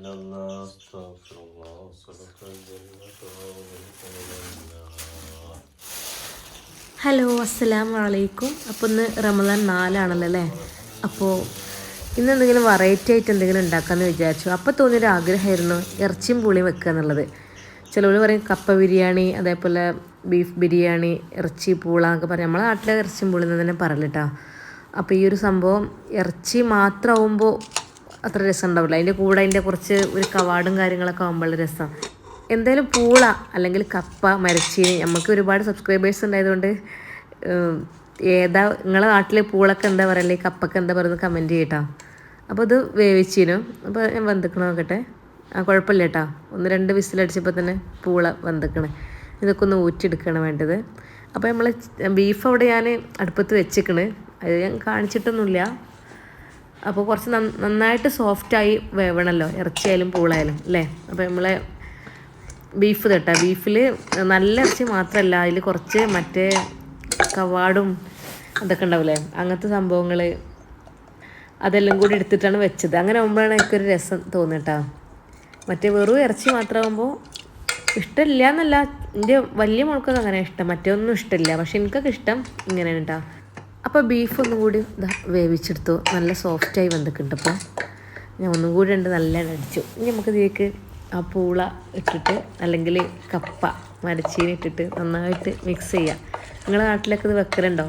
Hello, അസ്സലാമു അലൈക്കും. അപ്പോൾ ഇന്ന് റമദാൻ 4 അല്ലേ. അപ്പോൾ ഇന്ന് എന്തെങ്കിലും വെറൈറ്റി ആയിട്ട് എന്തെങ്കിലും ഉണ്ടാക്കാമെന്ന് വിചാരിച്ചു. അപ്പോൾ തോന്നിയൊരു ആഗ്രഹമായിരുന്നു ഇറച്ചിയും പുളിയും വെക്കുക എന്നുള്ളത്. ചിലവർ പറയും കപ്പ ബിരിയാണി, അതേപോലെ ബീഫ് ബിരിയാണി, ഇറച്ചി പൂള എന്നൊക്കെ പറയും. നമ്മളെ നാട്ടിലെ ഇറച്ചിയും പുളിന്ന് തന്നെ പറയലിട്ടാ. അപ്പോൾ ഈ ഒരു സംഭവം ഇറച്ചി മാത്രമാകുമ്പോൾ അത്ര രസം ഉണ്ടാവില്ല. അതിൻ്റെ കൂടെ അതിൻ്റെ കുറച്ച് ഒരു കവാടും കാര്യങ്ങളൊക്കെ ആകുമ്പോൾ രസം. എന്തായാലും പൂള അല്ലെങ്കിൽ കപ്പ മരച്ചീനി, നമുക്ക് ഒരുപാട് സബ്സ്ക്രൈബേഴ്സ് ഉണ്ടായതുകൊണ്ട് ഏതാ നിങ്ങളെ നാട്ടിൽ പൂളൊക്കെ എന്താ പറയല്ലേ, കപ്പൊക്കെ എന്താ പറയുന്നത് കമൻറ്റ് ചെയ്യട്ടോ. അപ്പോൾ ഇത് വേവിച്ചിനു. അപ്പോൾ ഞാൻ വെന്തിക്കണം നോക്കട്ടെ. കുഴപ്പമില്ല കേട്ടോ, 1-2 വിസിലടിച്ചപ്പോൾ തന്നെ പൂള വെന്തിക്കണേ. ഇതൊക്കെ ഒന്ന് ഊറ്റിയെടുക്കണം വേണ്ടത്. അപ്പോൾ നമ്മൾ ബീഫ് അവിടെ ഞാൻ അടുപ്പത്ത് വെച്ചിക്കണ്, അത് ഞാൻ കാണിച്ചിട്ടൊന്നുമില്ല. അപ്പോൾ കുറച്ച് നന്നായിട്ട് സോഫ്റ്റായി വേവണമല്ലോ, ഇറച്ചിയായാലും പൂളായാലും അല്ലേ. അപ്പോൾ നമ്മളെ ബീഫ് തട്ടാം. ബീഫിൽ നല്ല ഇറച്ചി മാത്രമല്ല, അതിൽ കുറച്ച് മറ്റേ കവാടും അതൊക്കെ ഉണ്ടാവില്ലേ, അങ്ങനത്തെ സംഭവങ്ങൾ അതെല്ലാം കൂടി എടുത്തിട്ടാണ് വെച്ചത്. അങ്ങനെ ആകുമ്പോഴാണ് എനിക്കൊരു രസം തോന്നുക. മറ്റേ വെറും ഇറച്ചി മാത്രമാകുമ്പോൾ ഇഷ്ടമില്ല എന്നല്ല, എൻ്റെ വലിയ മോൾക്കൊക്കെ അങ്ങനെ ഇഷ്ടം, മറ്റേ ഒന്നും ഇഷ്ടമില്ല. പക്ഷെ എനിക്കൊക്കെ ഇഷ്ടം ഇങ്ങനെയാണ് കേട്ടോ. അപ്പോൾ ബീഫ് ഒന്നും കൂടി വേവിച്ചെടുത്തു, നല്ല സോഫ്റ്റായി വന്നിട്ടുണ്ട്. അപ്പോൾ ഞാൻ ഒന്നും കൂടി നല്ല അടിച്ചു. ഇനി നമുക്ക് ഇതിലേക്ക് ആ പൂള ഇട്ടിട്ട് അല്ലെങ്കിൽ കപ്പ മരച്ചീനി ഇട്ടിട്ട് നന്നായിട്ട് മിക്സ് ചെയ്യുക. നിങ്ങളുടെ നാട്ടിലൊക്കെ ഇത് വെക്കലുണ്ടോ?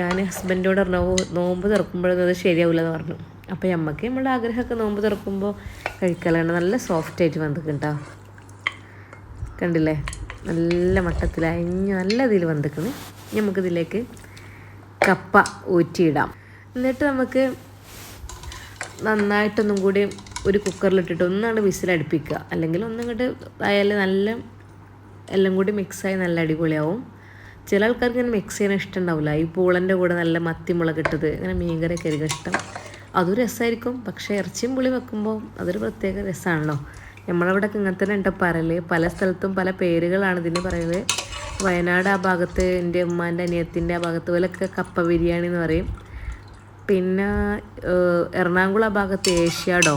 ഞാൻ ഹസ്ബൻഡിനോട് പറഞ്ഞു നോമ്പ് തുറക്കുമ്പോഴൊന്നും അത് ശരിയാവില്ല എന്ന് പറഞ്ഞു. അപ്പോൾ നമുക്ക് നമ്മുടെ ആഗ്രഹമൊക്കെ നോമ്പ് തുറക്കുമ്പോൾ കഴിക്കലാണ്. നല്ല സോഫ്റ്റായിട്ട് വന്നിട്ടുണ്ടോ, കണ്ടില്ലേ, നല്ല മട്ടത്തിലായി നല്ല ഇതിൽ വന്നിക്കണ്. നമുക്കിതിലേക്ക് കപ്പ ഊറ്റിയിടാം. എന്നിട്ട് നമുക്ക് നന്നായിട്ടൊന്നും കൂടി ഒരു കുക്കറിലിട്ടിട്ട് ഒന്നാണ് വിസിലടുപ്പിക്കുക, അല്ലെങ്കിൽ ഒന്നിങ്ങോട്ട് ആയാൽ നല്ല എല്ലാം കൂടി മിക്സായി നല്ല അടിപൊളിയാവും. ചില ആൾക്കാർക്ക് ഇങ്ങനെ മിക്സ് ചെയ്യാൻ ഇഷ്ടം ഉണ്ടാവില്ല. ഈ പൂളൻ്റെ കൂടെ നല്ല മത്തി മുളകിട്ടത് ഇങ്ങനെ മീൻകറിയൊക്കെ ആയിരിക്കും ഇഷ്ടം, അതും രസമായിരിക്കും. പക്ഷേ ഇറച്ചിയും പുളി വെക്കുമ്പോൾ അതൊരു പ്രത്യേക രസമാണല്ലോ. നമ്മളവിടെ ഇങ്ങനെ തന്നെ ഉണ്ട് പറയൽ, പല സ്ഥലത്തും പല പേരുകളാണ് ഇതിന് പറയുന്നത്. വയനാട് ആ ഭാഗത്ത്, എൻ്റെ ഉമ്മാൻ്റെ അനിയത്തിൻ്റെ ആ ഭാഗത്ത് പോലൊക്കെ കപ്പ ബിരിയാണി എന്ന് പറയും. പിന്നെ എറണാകുളം ആ ഭാഗത്ത് ഏഷ്യാഡോ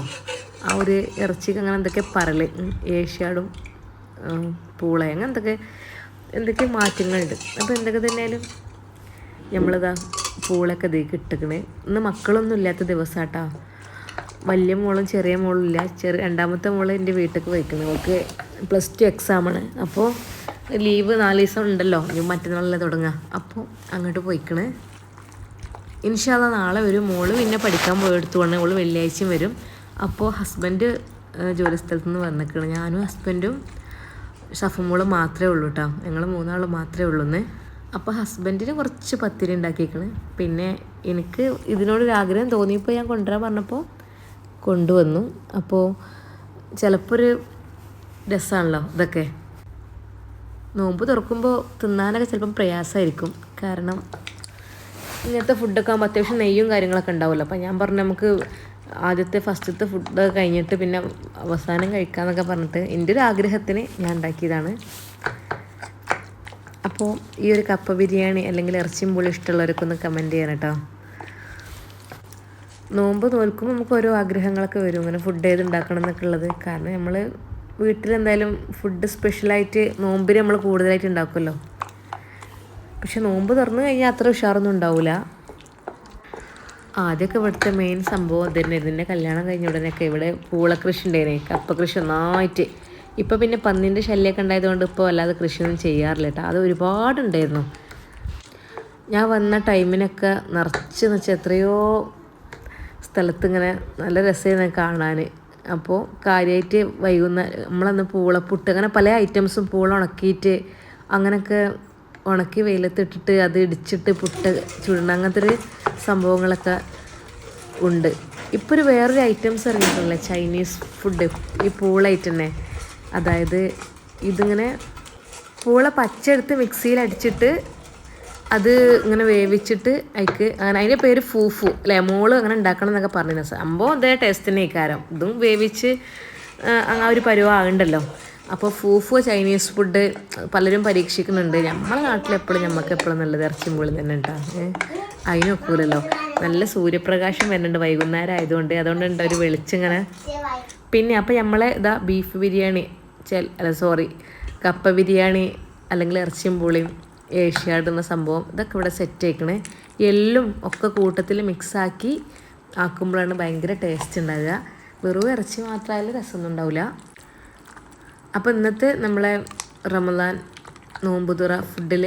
ആ ഒരു ഇറച്ചിക്ക് അങ്ങനെ എന്തൊക്കെ പറയൽ, ഏഷ്യാഡും പൂള അങ്ങനെ എന്തൊക്കെ മാറ്റങ്ങളുണ്ട്. അപ്പോൾ എന്തൊക്കെ തന്നെയാലും നമ്മളിതാ പൂളൊക്കെ ഇതിലേക്ക് ഇട്ടിക്കണേ. ഇന്ന് മക്കളൊന്നും ഇല്ലാത്ത ദിവസമാട്ടോ. വലിയ മോളും ചെറിയ മോളും ഇല്ല. രണ്ടാമത്തെ മോള് എൻ്റെ വീട്ടിലേക്ക് പോയിക്കുന്നത്, അവൾക്ക് +2 എക്സാമാണ്. അപ്പോൾ ലീവ് 4 ദിവസം ഉണ്ടല്ലോ, ഇനി മറ്റന്നാളല്ലേ തുടങ്ങുക. അപ്പോൾ അങ്ങോട്ട് പോയിക്കണേ. ഇൻഷാ അല്ലാഹ് നാളെ വരും. മോള് പിന്നെ പഠിക്കാൻ പോയെടുത്തു കൊണ്ട് അവൾ വെള്ളിയാഴ്ചയും വരും. അപ്പോൾ ഹസ്ബൻഡ് ജോലി സ്ഥലത്ത് നിന്ന് വന്നിക്കണം. ഞാനും ഹസ്ബൻഡും ഷഫമോള് മാത്രമേ ഉള്ളൂ കേട്ടോ, ഞങ്ങൾ 3 മാത്രമേ ഉള്ളൂ എന്ന്. അപ്പോൾ ഹസ്ബൻഡിന് കുറച്ച് പത്തിരി ഉണ്ടാക്കിയേക്കണ്. പിന്നെ എനിക്ക് ഇതിനോടൊരു ആഗ്രഹം തോന്നിയപ്പോൾ ഞാൻ കൊണ്ടുവരാൻ പറഞ്ഞപ്പോൾ കൊണ്ടുവന്നു. അപ്പോൾ ചിലപ്പോൾ ഒരു രസമാണല്ലോ ഇതൊക്കെ. നോമ്പ് തുറക്കുമ്പോൾ തിന്നാനൊക്കെ ചിലപ്പം പ്രയാസമായിരിക്കും, കാരണം ഇങ്ങനത്തെ ഫുഡൊക്കെ ആകുമ്പോൾ അത്യാവശ്യം നെയ്യും കാര്യങ്ങളൊക്കെ ഉണ്ടാവുമല്ലോ. അപ്പോൾ ഞാൻ പറഞ്ഞു നമുക്ക് ഫസ്റ്റത്തെ ഫുഡ് കഴിഞ്ഞിട്ട് പിന്നെ അവസാനം കഴിക്കാമെന്നൊക്കെ പറഞ്ഞിട്ട് എൻ്റെ ഒരു ആഗ്രഹത്തിന് ഞാൻ ഉണ്ടാക്കിയതാണ്. അപ്പോൾ ഈ ഒരു കപ്പ ബിരിയാണി അല്ലെങ്കിൽ ഇറച്ചിയും പുളി ഇഷ്ടമുള്ളവരൊക്കെ ഒന്ന് കമൻറ്റ് ചെയ്യണം കേട്ടോ. നോമ്പ് നോൽക്കുമ്പോൾ നമുക്ക് ഓരോ ആഗ്രഹങ്ങളൊക്കെ വരും, ഇങ്ങനെ ഫുഡ് ഏത് ഉണ്ടാക്കണം എന്നൊക്കെ ഉള്ളത്. കാരണം നമ്മൾ വീട്ടിലെന്തായാലും ഫുഡ് സ്പെഷ്യലായിട്ട് നോമ്പിന് നമ്മൾ കൂടുതലായിട്ട് ഉണ്ടാക്കുമല്ലോ. പക്ഷെ നോമ്പ് തുറന്നു കഴിഞ്ഞാൽ അത്ര ഉഷാറൊന്നും ഉണ്ടാവില്ല. ആദ്യമൊക്കെ ഇവിടുത്തെ മെയിൻ സംഭവം തന്നെ, ഇതിൻ്റെ കല്യാണം കഴിഞ്ഞ ഉടനെയൊക്കെ ഇവിടെ പൂള കൃഷി ഉണ്ടായിരുന്നേ, കപ്പ കൃഷി ഒന്നായിട്ട്. ഇപ്പോൾ പിന്നെ പന്നീൻ്റെ ശല്യമൊക്കെ ഉണ്ടായതുകൊണ്ട് ഇപ്പോൾ അല്ലാതെ കൃഷിയൊന്നും ചെയ്യാറില്ല കേട്ടോ. അത് ഒരുപാടുണ്ടായിരുന്നു. ഞാൻ വന്ന ടൈമിനൊക്കെ നിറച്ച് വെച്ചാൽ എത്രയോ സ്ഥലത്ത് ഇങ്ങനെ നല്ല രസമായിരുന്നു കാണാൻ. അപ്പോൾ കാര്യമായിട്ട് നമ്മളന്ന് പൂളപ്പുട്ട് അങ്ങനെ പല ഐറ്റംസും പൂള ഉണക്കിയിട്ട് അങ്ങനെയൊക്കെ ഉണക്കി വെയിലത്തിട്ടിട്ട് അത് ഇടിച്ചിട്ട് പുട്ട് ചുടണം, അങ്ങനത്തെ ഒരു സംഭവങ്ങളൊക്കെ ഉണ്ട്. ഇപ്പോൾ ഒരു വേറൊരു ഐറ്റംസ് ഇറങ്ങിയിട്ടുള്ള ചൈനീസ് ഫുഡ്, ഈ പൂളായിട്ട് തന്നെ. അതായത് ഇതിങ്ങനെ പൂള പച്ചെടുത്ത് മിക്സിയിൽ അടിച്ചിട്ട് അത് ഇങ്ങനെ വേവിച്ചിട്ട് അങ്ങനെ അതിൻ്റെ പേര് ഫൂഫു അല്ലേ, മോള് അങ്ങനെ ഉണ്ടാക്കണം എന്നൊക്കെ പറഞ്ഞിരുന്ന സംഭവം അതേ ടേസ്റ്റിനെ ഇക്കാരം. ഇതും വേവിച്ച് ആ ഒരു പരുവാകണ്ടല്ലോ. അപ്പോൾ ഫൂഫു ചൈനീസ് ഫുഡ് പലരും പരീക്ഷിക്കുന്നുണ്ട്. നമ്മളെ നാട്ടിലെപ്പോഴും നമുക്ക് എപ്പോഴും നല്ലത് ഇറച്ചിയും പുളി തന്നെ ഉണ്ടാകും, അതിനൊക്കൂലല്ലോ. നല്ല സൂര്യപ്രകാശം വരുന്നുണ്ട് വൈകുന്നേരം ആയതുകൊണ്ട്, അതുകൊണ്ടുണ്ട് ഒരു വെളിച്ചിങ്ങനെ. പിന്നെ അപ്പോൾ നമ്മളെ ഇതാ ബീഫ് ബിരിയാണി കപ്പ ബിരിയാണി അല്ലെങ്കിൽ ഇറച്ചിയും പുളിയും ഏഷ്യാടുന്ന സംഭവം ഇതൊക്കെ ഇവിടെ സെറ്റ് ആക്കണേ. എല്ലും ഒക്കെ കൂട്ടത്തിൽ മിക്സാക്കി ആക്കുമ്പോഴാണ് ഭയങ്കര ടേസ്റ്റ് ഉണ്ടാവുക. വെറും ഇറച്ചി മാത്രമായാലും രസമൊന്നും ഉണ്ടാവില്ല. അപ്പോൾ ഇന്നത്തെ നമ്മളെ റമദാൻ നോമ്പുതുറ ഫുഡിൽ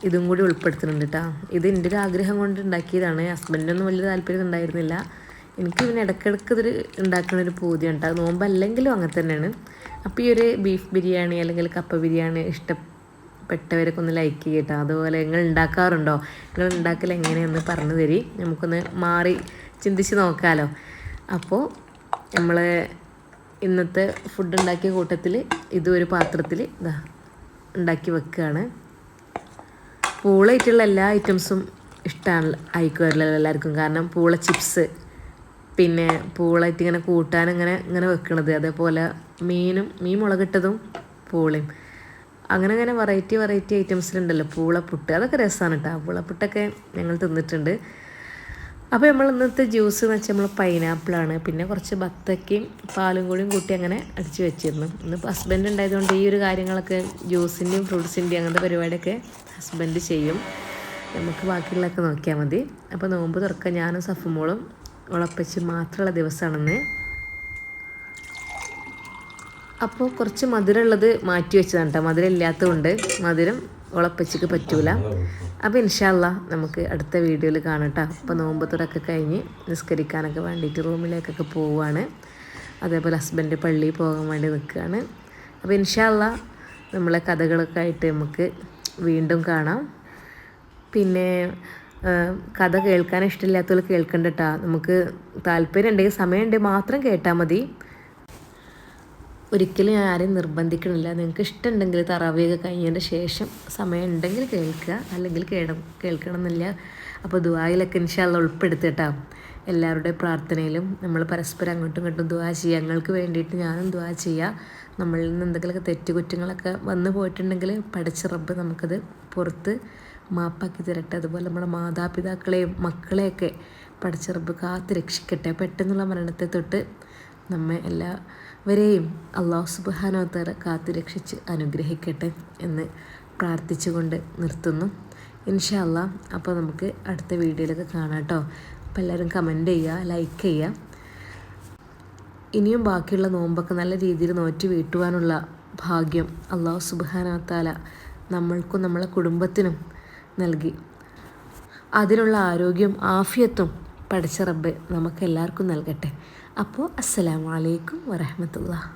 ഇതും കൂടി ഉൾപ്പെടുത്തുന്നുണ്ട് കേട്ടോ. ഇത് എൻ്റെ ഒരു ആഗ്രഹം കൊണ്ട് ഉണ്ടാക്കിയതാണ്. ഹസ്ബൻഡിനൊന്നും വലിയ താല്പര്യം ഉണ്ടായിരുന്നില്ല. എനിക്ക് പിന്നെ ഇടയ്ക്കിടയ്ക്ക് ഇതൊരു ഉണ്ടാക്കുന്നൊരു പൂതിയാണ് കേട്ടോ. നോമ്പല്ലെങ്കിലും അങ്ങനെ തന്നെയാണ്. അപ്പോൾ ഈ ഒരു ബീഫ് ബിരിയാണി അല്ലെങ്കിൽ കപ്പ ബിരിയാണി ഇഷ്ടപ്പെട്ടവരൊക്കെ ഒന്ന് ലൈക്ക് ചെയ്യട്ടോ. അതുപോലെ നിങ്ങൾ ഉണ്ടാക്കാറുണ്ടോ? നിങ്ങൾ ഉണ്ടാക്കൽ എങ്ങനെയെന്ന് പറഞ്ഞു തരി, നമുക്കൊന്ന് മാറി ചിന്തിച്ച് നോക്കാമല്ലോ. അപ്പോൾ നമ്മൾ ഇന്നത്തെ ഫുഡ് ഉണ്ടാക്കിയ കൂട്ടത്തിൽ ഇതും ഒരു പാത്രത്തിൽ ഉണ്ടാക്കി വെക്കുകയാണ്. പൂളായിട്ടുള്ള എല്ലാ ഐറ്റംസും ഇഷ്ടമാണ് ആയിക്കുമല്ലോ എല്ലാവർക്കും. കാരണം പൂള ചിപ്സ്, പിന്നെ പൂളായിട്ട് ഇങ്ങനെ കൂട്ടാൻ ഇങ്ങനെ വെക്കണത്, അതേപോലെ മീൻ മുളകിട്ടതും പൂളയും അങ്ങനെ വെറൈറ്റി ഐറ്റംസിലുണ്ടല്ലോ. പൂളപ്പുട്ട് അതൊക്കെ രസമാണ് കേട്ടോ. പൂളപ്പുട്ടൊക്കെ ഞങ്ങൾ തിന്നിട്ടുണ്ട്. അപ്പോൾ നമ്മൾ ഇന്നത്തെ ജ്യൂസ് എന്ന് വെച്ചാൽ നമ്മൾ പൈനാപ്പിളാണ്, പിന്നെ കുറച്ച് ബത്തക്കയും പാലും കൂടിയും കൂട്ടി അങ്ങനെ അടിച്ച് വെച്ചിരുന്നു. ഇന്നിപ്പോൾ ഹസ്ബൻഡ് ഉണ്ടായതുകൊണ്ട് ഈ ഒരു കാര്യങ്ങളൊക്കെ ജ്യൂസിൻ്റെയും ഫ്രൂട്ട്സിൻ്റെയും അങ്ങനത്തെ പരിപാടിയൊക്കെ ഹസ്ബൻഡ് ചെയ്യും. നമുക്ക് ബാക്കിയുള്ളതൊക്കെ നോക്കിയാൽ മതി. അപ്പോൾ നോമ്പ് തുറക്കാൻ ഞാനും സഫുമോളും ഉളപ്പച്ച് മാത്രമുള്ള ദിവസമാണെന്ന്. അപ്പോൾ കുറച്ച് മധുരമുള്ളത് മാറ്റി വെച്ചതാണ് കേട്ടോ. മധുരം ഇല്ലാത്തതുകൊണ്ട് മധുരം ഉളപ്പച്ചക്ക് പറ്റൂല. അപ്പോൾ ഇൻഷാ അല്ലാഹ് നമുക്ക് അടുത്ത വീഡിയോയിൽ കാണാം കേട്ടോ. അപ്പോൾ നോമ്പ് തുറക്കെ കഴിഞ്ഞ് നിസ്കരിക്കാനൊക്കെ വേണ്ടിയിട്ട് റൂമിലേക്കൊക്കെ പോവുകയാണ്. അതേപോലെ ഹസ്ബൻഡ് പള്ളിയിൽ പോകാൻ വേണ്ടി നിൽക്കുകയാണ്. അപ്പോൾ ഇൻഷാ അല്ലാഹ് നമ്മളെ കഥകളൊക്കെ ആയിട്ട് നമുക്ക് വീണ്ടും കാണാം. പിന്നെ കഥ കേൾക്കാൻ ഇഷ്ടമില്ലാത്തവർ കേൾക്കണ്ട കേട്ടോ. നമുക്ക് താല്പര്യം ഉണ്ടെങ്കിൽ സമയമുണ്ടെങ്കിൽ മാത്രം കേട്ടാൽ മതി. ഒരിക്കലും ഞാൻ ആരെയും നിർബന്ധിക്കണില്ല. നിങ്ങൾക്ക് ഇഷ്ടമുണ്ടെങ്കിൽ തറാവിയൊക്കെ കഴിഞ്ഞതിൻ്റെ ശേഷം സമയം ഉണ്ടെങ്കിൽ കേൾക്കുക, അല്ലെങ്കിൽ കേൾക്കണം എന്നില്ല. അപ്പോൾ ദുആയിലൊക്കെ ഇൻഷാ അല്ലാഹ് ഉൾപ്പെടുത്തിട്ടാ. എല്ലാവരുടെ പ്രാർത്ഥനയിലും നമ്മൾ പരസ്പരം അങ്ങോട്ടും ഇങ്ങോട്ടും ദുആ ചെയ്യുക. ഞങ്ങൾക്ക് വേണ്ടിയിട്ട് ഞാനും ദുആ ചെയ്യുക. നമ്മളിൽ നിന്ന് എന്തെങ്കിലുമൊക്കെ തെറ്റുകുറ്റങ്ങളൊക്കെ വന്നു പോയിട്ടുണ്ടെങ്കിൽ പടച്ച റബ്ബ് നമുക്കത് പുറത്ത് മാപ്പാക്കി തരട്ടെ. അതുപോലെ നമ്മുടെ മാതാപിതാക്കളെയും മക്കളെയൊക്കെ പടച്ച റബ്ബ് കാത്ത് രക്ഷിക്കട്ടെ. പെട്ടെന്നുള്ള മരണത്തെ തൊട്ട് നമ്മെ എല്ലാവരെയും അല്ലാഹു സുബ്ഹാനഹു വ തആല കാത്ത് രക്ഷിച്ച് അനുഗ്രഹിക്കട്ടെ എന്ന് പ്രാർത്ഥിച്ചുകൊണ്ട് നിർത്തുന്നു. ഇൻഷാ അല്ലാഹ്. അപ്പോൾ നമുക്ക് അടുത്ത വീഡിയോയിലൊക്കെ കാണാം കേട്ടോ. അപ്പോൾ എല്ലാവരും കമൻറ്റ് ചെയ്യുക, ലൈക്ക് ചെയ്യുക. ഇനിയും ബാക്കിയുള്ള നോമ്പൊക്കെ നല്ല രീതിയിൽ നോറ്റ് വീട്ടുവാനുള്ള ഭാഗ്യം അല്ലാഹു സുബ്ഹാനഹു വ തആല നമ്മൾക്കും നമ്മളെ കുടുംബത്തിനും നൽകി അതിനുള്ള ആരോഗ്യം ആഫിയത്തും പടച്ച റബ്ബ് നമുക്കെല്ലാവർക്കും നൽകട്ടെ. അപ്പോൾ അസ്സലാമു അലൈക്കും വറഹ്മത്തുള്ളാഹി.